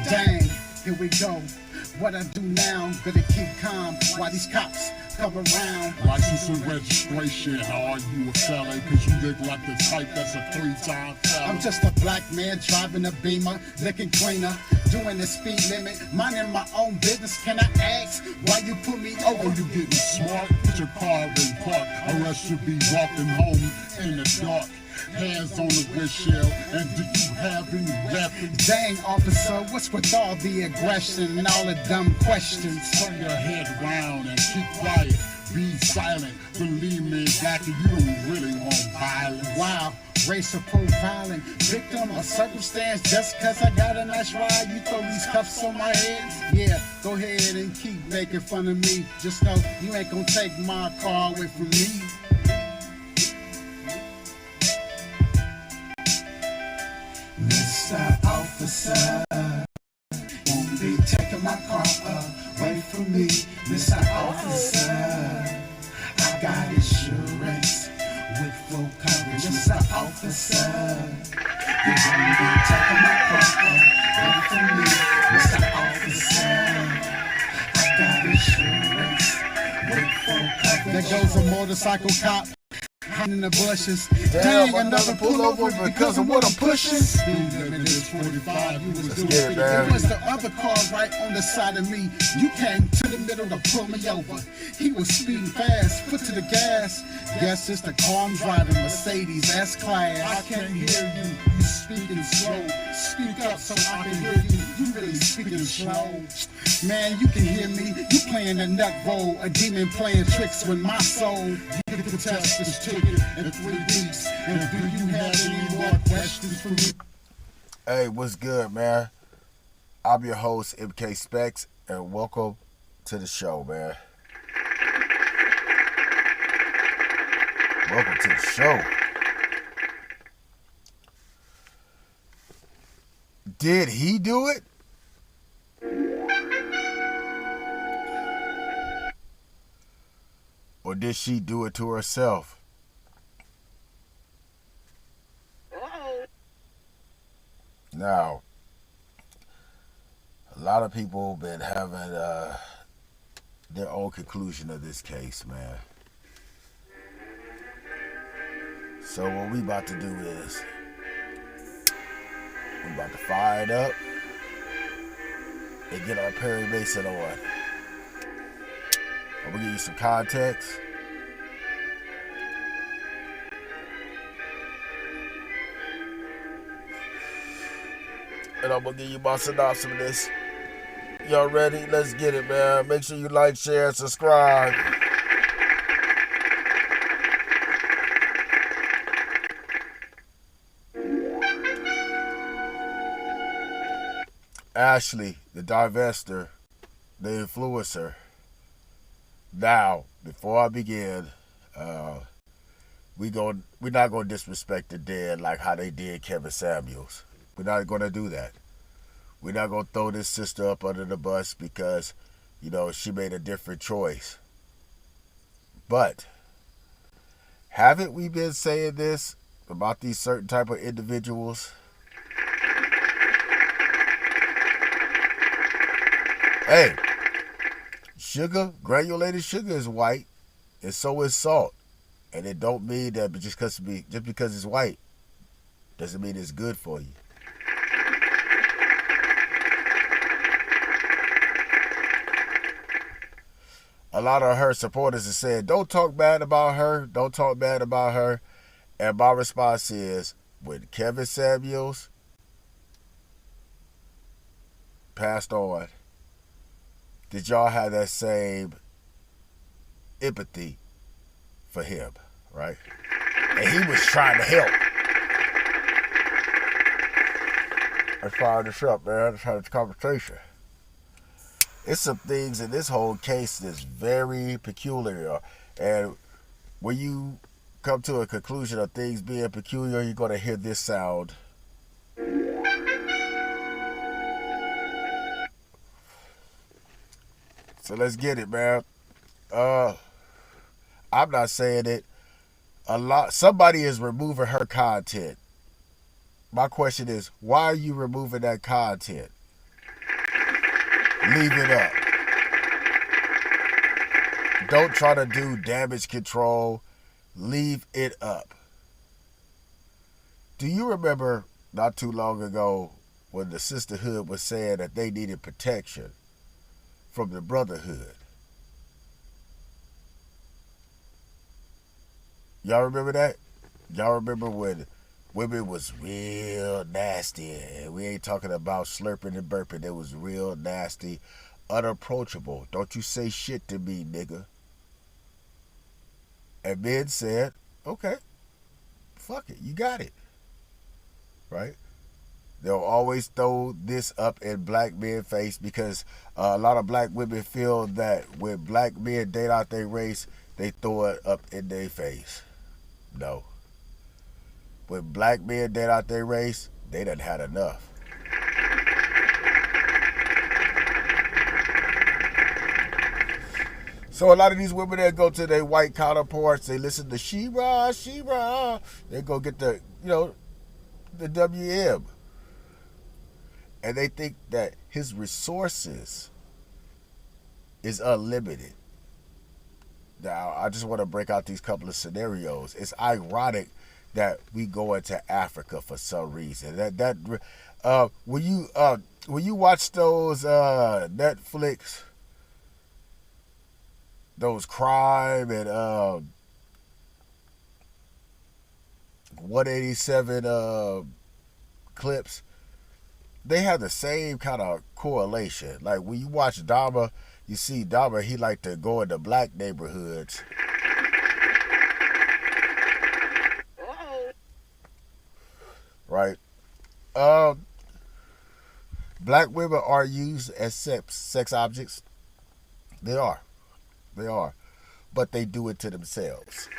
Dang, here we go. What I do now, better keep calm while these cops come around. License and registration, are you a felon? Cause you look like the type that's a 3-time felon. I'm just a black man driving a Beamer, looking cleaner, doing the speed limit, minding my own business. Can I ask why you put me over? Oh, you getting smart? Put your car in park, or else you'll be walking home in the dark. Hands on the windshield, and do you have any weapons? Dang, officer, what's with all the aggression and all the dumb questions? Turn your head around and keep quiet. Be silent. Believe me, Doctor, you don't really want violence. Wow, racial profiling, victim of circumstance. Just cause I got a nice ride, you throw these cuffs on my head? Yeah, go ahead and keep making fun of me. Just know you ain't gonna take my car away from me. Mr. Officer, won't be taking my car away from me. Mr. Officer, I got insurance with full coverage. Mr. Officer, you won't be taking my car away from me. Mr. Officer, I got insurance with full coverage. There goes a motorcycle cop in the bushes. Dang, another pullover because of what I'm pushing. Speed limit is 45. You was doing Get it, man. It was the other car right on the side of me. You came to the middle to pull me over. He was speeding fast, foot to the gas. Guess it's the car I'm driving, Mercedes S-Class. I can't hear you. You speaking slow. Speak up so I can hear you. You really speaking slow. Man, you can hear me. You playing the nut roll, a demon playing tricks with my soul. You can test this ticket in 3 weeks. And do you have any more questions for me? Hey, what's good, man? I'm your host, MK Specs, and welcome to the show, man. Welcome to the show. Did he do it? Or did she do it to herself? Now, a lot of people been having their own conclusion of this case, man. So what we about to do is we about to fire it up and get our Perry Mason on. I'm gonna give you some context. And I'm gonna give you my synopsis of this. Y'all ready? Let's get it, man. Make sure you like, share, and subscribe. Ashley, the divester, the influencer. Now, before I begin, we're not gonna disrespect the dead like how they did Kevin Samuels. We're not gonna do that. We're not gonna throw this sister up under the bus because, you know, she made a different choice. But haven't we been saying this about these certain type of individuals? Hey, sugar, granulated sugar is white, and so is salt. And it don't mean that just because it's white doesn't mean it's good for you. A lot of her supporters have said, don't talk bad about her, don't talk bad about her. And my response is, when Kevin Samuels passed on, did y'all have that same empathy for him, right? And he was trying to help. Let's fire this up, man. Let's have this conversation. It's some things in this whole case that's very peculiar. And when you come to a conclusion of things being peculiar, you're going to hear this sound. So let's get it, man. I'm not saying it. Somebody is removing her content. My question is, why are you removing that content? Leave it up. Don't try to do damage control. Leave it up. Do you remember not too long ago when the sisterhood was saying that they needed protection from the brotherhood? Y'all remember that? Y'all remember when women was real nasty? And we ain't talking about slurping and burping. It was real nasty, unapproachable. Don't you say shit to me, nigga. And men said, okay, fuck it, you got it. Right? They'll always throw this up in black men's face because a lot of black women feel that when black men date out their race, they throw it up in their face. No. When black men date out their race, they done had enough. So a lot of these women that go to their white counterparts, they listen to She-Ra, She-Ra. They go get the WM. And they think that his resources is unlimited. Now, I just want to break out these couple of scenarios. It's ironic that we go into Africa for some reason. When you watch those Netflix, those crime and 187 clips, they have the same kind of correlation. Like when you watch Dahmer, you see Dahmer, he like to go into black neighborhoods. Right? Black women are used as sex objects. They are. They are. But they do it to themselves.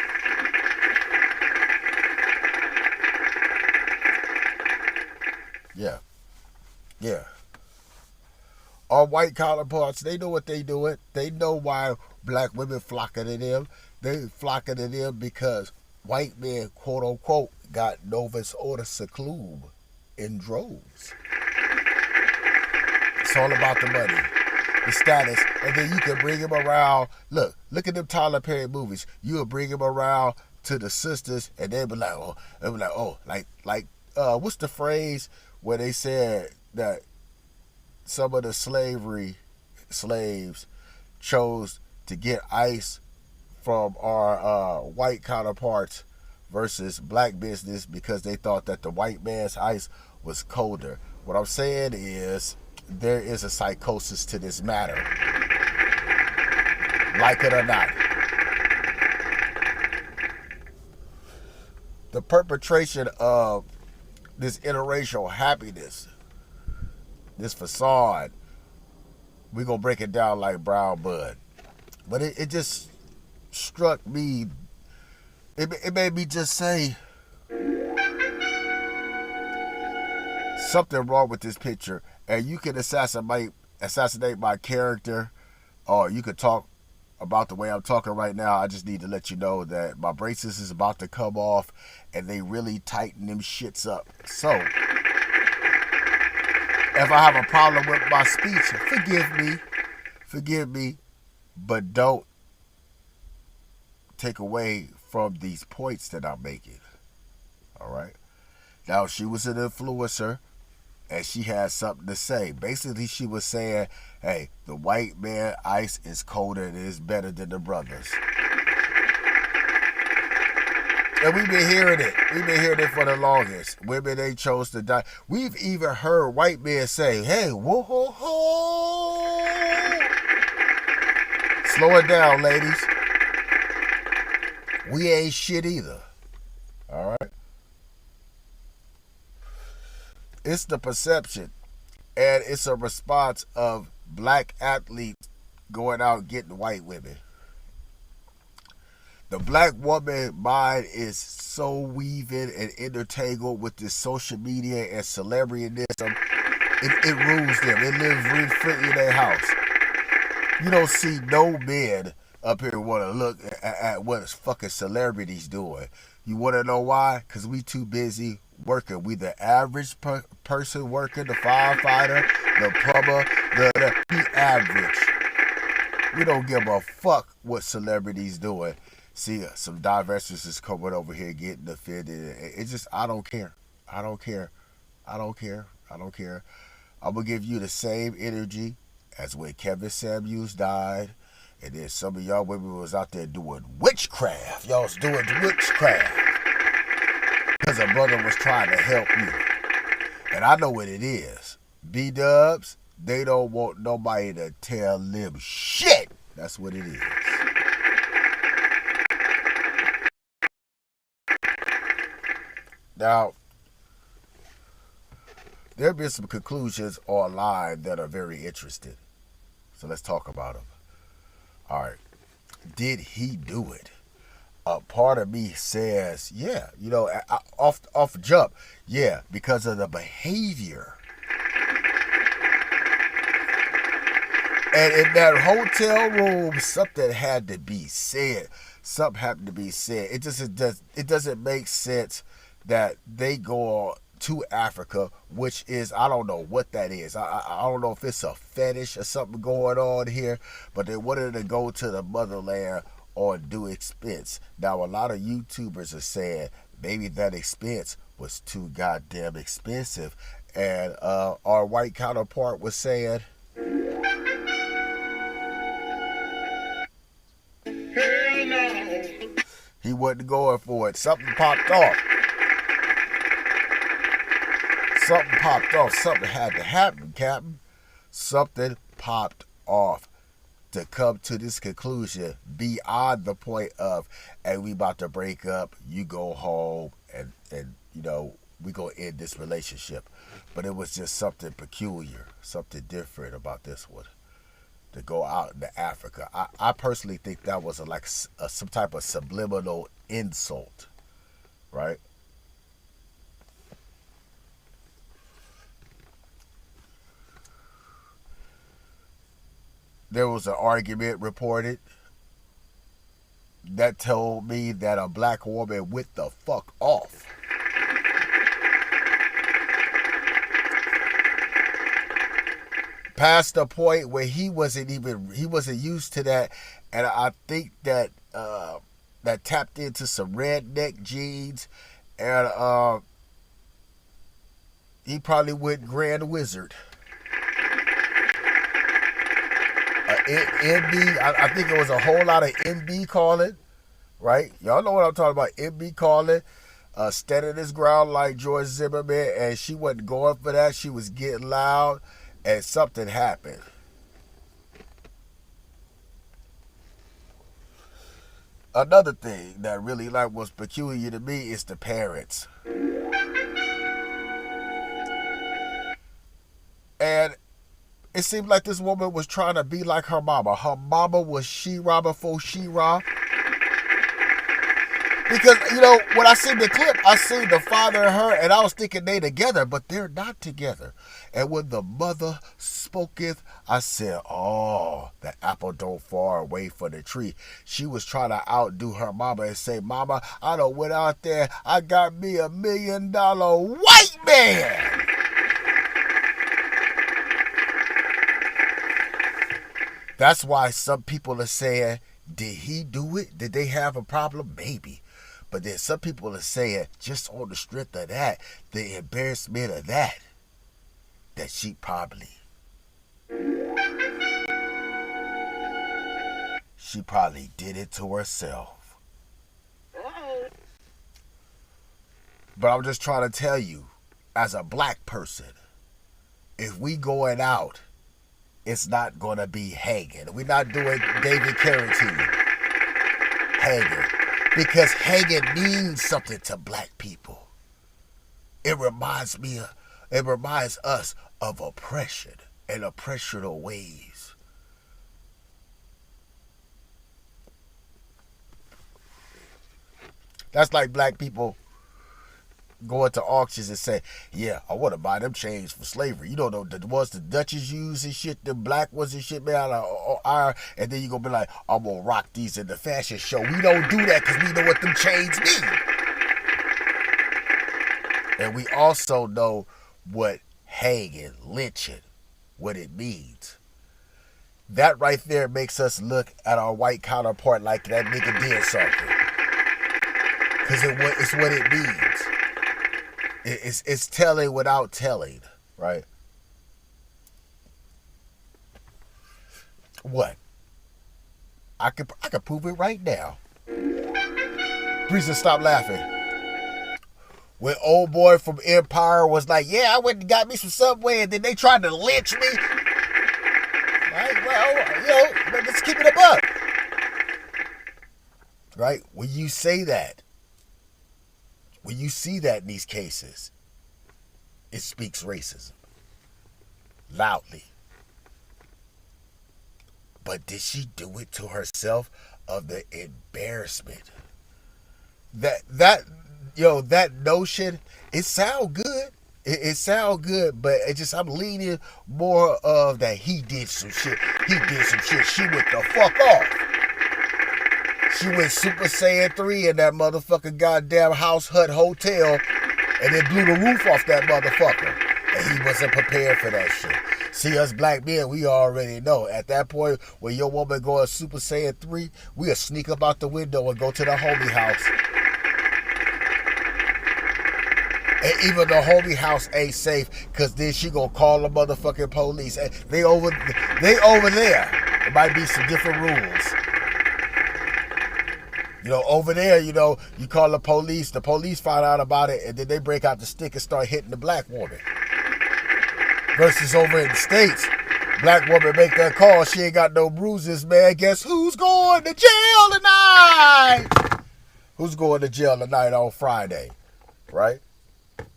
Yeah. Yeah. Our white counterparts, they know what they doing. They know why black women flocking to them. They flocking to them because white men, quote unquote, got Novus Ordo Seclorum in droves. It's all about the money, the status, and then you can bring him around. Look at them Tyler Perry movies. You'll bring him around to the sisters, and they'll be like, what's the phrase where they said that some of the slaves chose to get ice from our white counterparts versus black business because they thought that the white man's ice was colder. What I'm saying is there is a psychosis to this matter. Like it or not. The perpetration of this interracial happiness, this facade, we're going to break it down like brown bud. But it just struck me, it made me just say, something wrong with this picture. And you can assassinate my character, or you could talk about the way I'm talking right now. I just need to let you know that my braces is about to come off, and they really tighten them shits up. So, if I have a problem with my speech, forgive me, but don't take away from these points that I'm making. All right? Now, she was an influencer, and she had something to say. Basically, she was saying, hey, the white man ice is colder and is better than the brothers. And we've been hearing it. We've been hearing it for the longest. Women, they chose to die. We've even heard white men say, hey, whoa, ho, ho. Slow it down, ladies. We ain't shit either. All right? It's the perception, and it's a response of black athletes going out getting white women. The black woman mind is so weaving and intertangled with this social media and celebrityism. It rules them. It lives rent-free in their house. You don't see no men up here want to look at what fucking celebrities doing. You want to know why? Because we too busy working. We the average person working, the firefighter, the plumber, the average. We don't give a fuck what celebrities doing. See, some divestors is coming over here getting offended. It's just, I don't care. I don't care. I don't care. I don't care. I'm going to give you the same energy as when Kevin Samuels died. And then some of y'all women was out there doing witchcraft. Y'all was doing witchcraft. Because a brother was trying to help you. And I know what it is. B-dubs, they don't want nobody to tell them shit. That's what it is. Now, there have been some conclusions online that are very interesting. So let's talk about them. All right. Did he do it? A part of me says, yeah, you know, off jump, yeah, because of the behavior. And in that hotel room, something had to be said. Something happened to be said. It doesn't make sense that they go to Africa, which is, I don't know what that is. I don't know if it's a fetish or something going on here, but they wanted to go to the motherland on due expense. Now, a lot of YouTubers are saying maybe that expense was too goddamn expensive. And our white counterpart was saying, hell no. He wasn't going for it. Something popped off. Something popped off. Something had to happen, Captain. Something popped off to come to this conclusion beyond the point of, hey, we about to break up, you go home, and you know, we gonna end this relationship. But it was just something peculiar, something different about this one. To go out into Africa. I personally think that was some type of subliminal insult, right? There was an argument reported that told me that a black woman went the fuck off. Past the point where he wasn't used to that, and I think that that tapped into some redneck genes, and he probably went Grand Wizard. NB, I think it was a whole lot of NB calling, right? Y'all know what I'm talking about. NB calling, standing his ground like George Zimmerman, and she wasn't going for that. She was getting loud, and something happened. Another thing that really was peculiar to me is the parents. And it seemed like this woman was trying to be like her mama. Her mama was She-Ra before She-Ra. Because, you know, when I seen the clip, I seen the father and her, and I was thinking they together, but they're not together. And when the mother spoketh, I said, oh, the apple don't fall away from the tree. She was trying to outdo her mama and say, mama, I done went out there, I got me $1 million white man. That's why some people are saying, did he do it? Did they have a problem? Maybe. But then some people are saying, just on the strength of that, the embarrassment of that she probably did it to herself. But I'm just trying to tell you, as a black person, if we going out, it's not going to be hanging. We're not doing David Carradine hanging. Because hanging means something to black people. It reminds us of oppression and oppressional ways. That's like black people going to auctions and say, yeah, I want to buy them chains for slavery. You don't know the ones the Dutchies use and shit, the black ones and shit, man, and then you going to be like, I'm going to rock these in the fashion show. We don't do that because we know what them chains mean. And we also know what hanging, lynching, what it means. That right there makes us look at our white counterpart like that nigga did something. Because it's what it means. It's telling without telling, right? What? I could prove it right now. Breeza, stop laughing. When old boy from Empire was like, yeah, I went and got me some Subway, and then they tried to lynch me. Right? Well, let's keep it a buck. Right? When you say that, when you see that in these cases, it speaks racism. Loudly. But did she do it to herself? Of the embarrassment. That notion, it sound good. It sound good, but I'm leaning more of that he did some shit. He did some shit. She went the fuck off. She went Super Saiyan 3 in that motherfucking goddamn house hut hotel, and it blew the roof off that motherfucker. And he wasn't prepared for that shit. See, us black men, we already know. At that point, when your woman going Super Saiyan 3, we'll sneak up out the window and go to the homie house. And even the homie house ain't safe, because then she gonna call the motherfucking police. And they over there. There might be some different rules. Over there, you call the police find out about it, and then they break out the stick and start hitting the black woman. Versus over in the States, black woman make that call, she ain't got no bruises, man. Guess who's going to jail tonight? Who's going to jail tonight on Friday, right?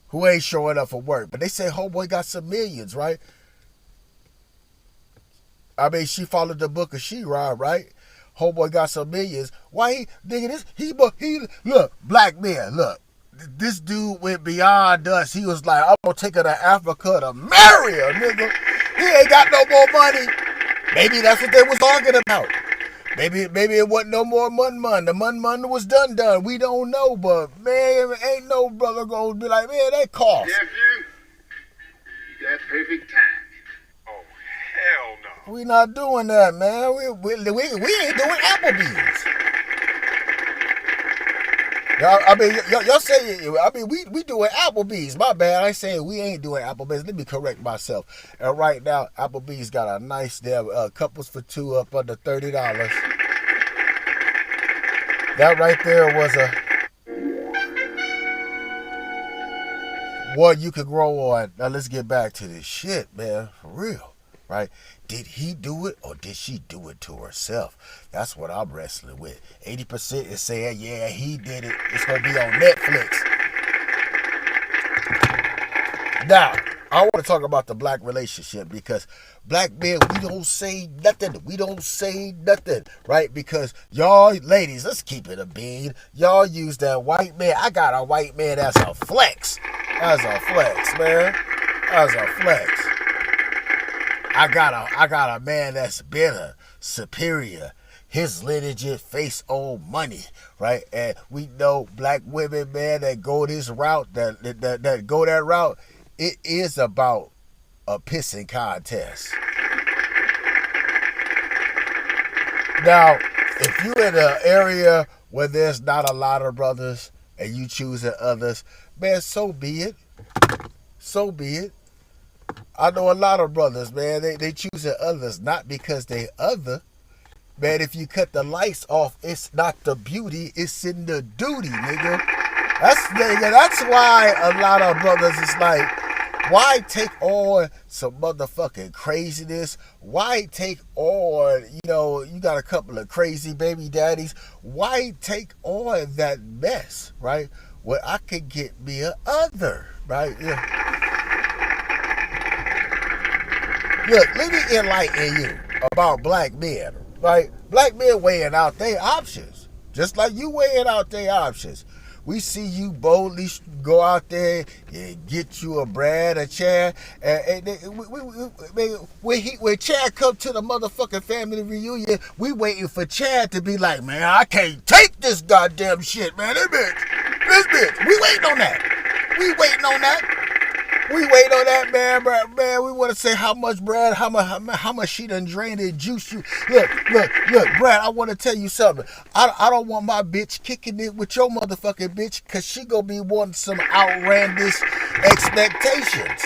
Who ain't showing up for work? But they say homeboy got some millions, right? I mean, she followed the book of She-Ra, right? Homeboy got some millions. Why look, black man, look. This dude went beyond us. He was like, I'm gonna take her to Africa to marry her, nigga. He ain't got no more money. Maybe that's what they was talking about. Maybe it wasn't no more mun. The mun was done. We don't know, but man, ain't no brother gonna be like, man, that cost. Nephew, you got perfect time. Oh, hell no. We not doing that, man. We ain't doing Applebee's. Y'all say, we doing Applebee's. My bad. I ain't saying we ain't doing Applebee's. Let me correct myself. And right now, Applebee's got a nice damn couples for two up under $30. That right there was one you could grow on. Now let's get back to this shit, man. For real. Right? Did he do it or did she do it to herself? That's what I'm wrestling with. 80% is saying, yeah, he did it. It's going to be on Netflix. Now, I want to talk about the black relationship because black men, we don't say nothing. Right? Because y'all ladies, let's keep it a bean. Y'all use that white man. I got a white man as a flex. That's a flex, man. That's a flex. I got a man that's better, superior. His lineage face on money, right? And we know black women, man, that go this route, that go that route, it is about a pissing contest. Now, if you're in an area where there's not a lot of brothers and you choosing others, man, so be it. So be it. I know a lot of brothers, man, they choosing others not because they other. Man, if you cut the lights off, it's not the beauty, it's in the duty, nigga. That's why a lot of brothers is like, why take on some motherfucking craziness? Why take on, you got a couple of crazy baby daddies. Why take on that mess, right? Well, I could get me a other, right? Yeah. Look, let me enlighten you about black men, right? Black men weighing out their options, just like you weighing out their options. We see you boldly go out there and get you a Brad, a Chad, and when Chad come to the motherfucking family reunion, we waiting for Chad to be like, man, I can't take this goddamn shit, man. This bitch, we waiting on that. We waiting on that. We wait on that, man, bro. Man, we want to say how much, Brad, how much she done drained and juiced you. Look, Brad, I want to tell you something. I don't want my bitch kicking it with your motherfucking bitch because she going to be wanting some outlandish expectations.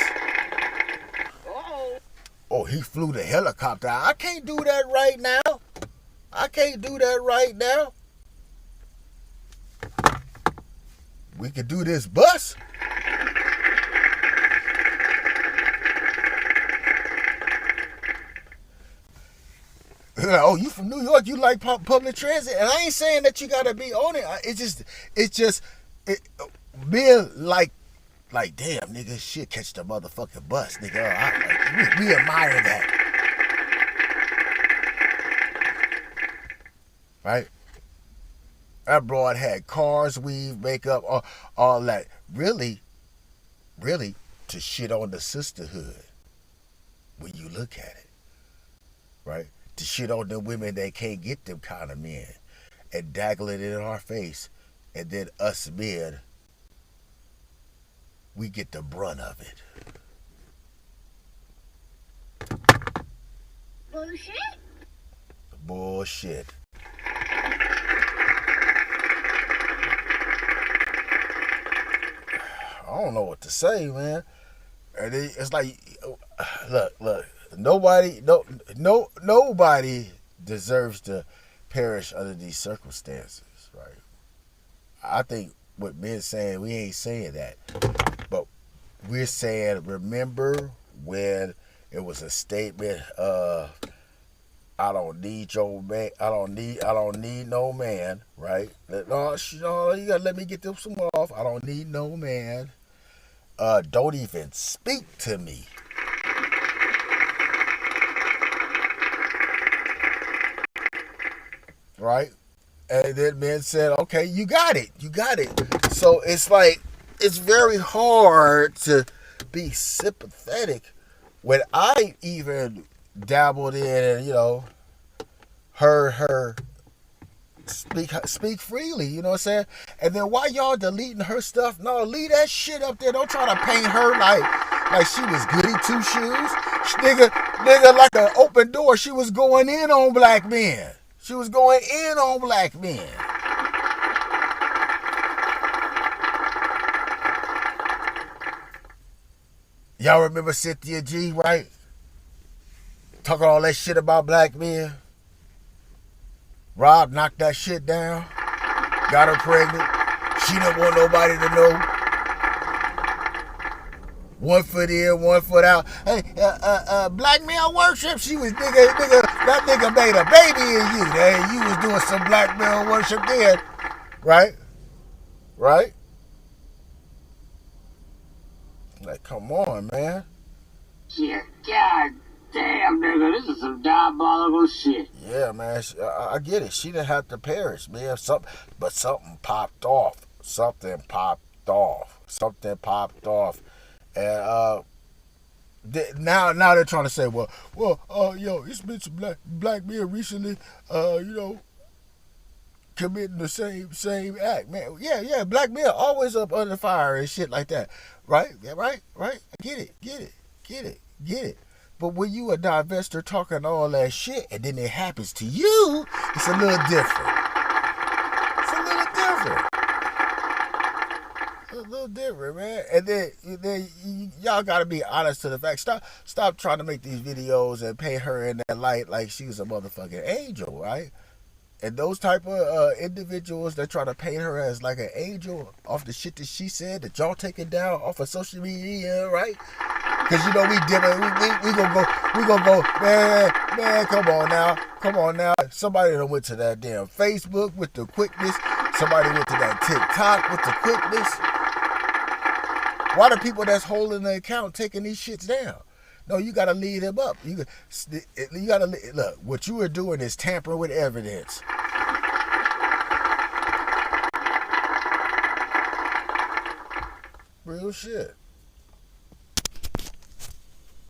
Oh, he flew the helicopter. I can't do that right now. We could do this bus. Oh, you from New York? You like public transit? And I ain't saying that you gotta be on it. It's just being like, damn, nigga, shit, catch the motherfucking bus, nigga. We admire that, right? That broad had cars, weave, makeup, all that. Really, to shit on the sisterhood when you look at it, right? To shit on the women that can't get them kind of men and daggle it in our face, and then us men, we get the brunt of it. Bullshit. I don't know what to say, man. And it's like, look. Nobody deserves to perish under these circumstances, right? I think what men's saying, we ain't saying that, but we're saying, remember when it was a statement of, I don't need your man, I don't need no man, right? No, you gotta let me get this one off. I don't need no man. Don't even speak to me. Right? And then men said, okay, you got it. So it's like, it's very hard to be sympathetic when I even dabbled in and, heard her speak freely, you know what I'm saying? And then why y'all deleting her stuff? No, leave that shit up there. Don't try to paint her like she was goody two shoes. Nigga, like an open door, she was going in on black men. Y'all remember Cynthia G, right? Talking all that shit about black men. Rob knocked that shit down. Got her pregnant. She didn't want nobody to know. 1 foot in, 1 foot out. Hey, black male worship. She was that nigga made a baby in you. Hey, you was doing some black male worship then, right? Like, come on, man. Yeah, god damn, nigga, this is some diabolical shit. Yeah, man, I get it. She didn't have to perish, man. But something popped off. And now they're trying to say, it's been some black men recently, committing the same act, man. Yeah, black men always up under fire and shit like that, right? Yeah, right. I get it. But when you a divester talking all that shit and then it happens to you, it's a little different. A little different, man. And then y'all gotta be honest to the fact. Stop trying to make these videos and paint her in that light like she was a motherfucking angel, right? And those type of individuals that try to paint her as like an angel off the shit that she said that y'all taking down off of social media, right? Because we different. We gonna go, man. Come on now. Somebody done went to that damn Facebook with the quickness. Somebody went to that TikTok with the quickness. Why the people that's holding the account taking these shits down? No, you gotta lead them up. You gotta look. What you are doing is tampering with evidence. Real shit.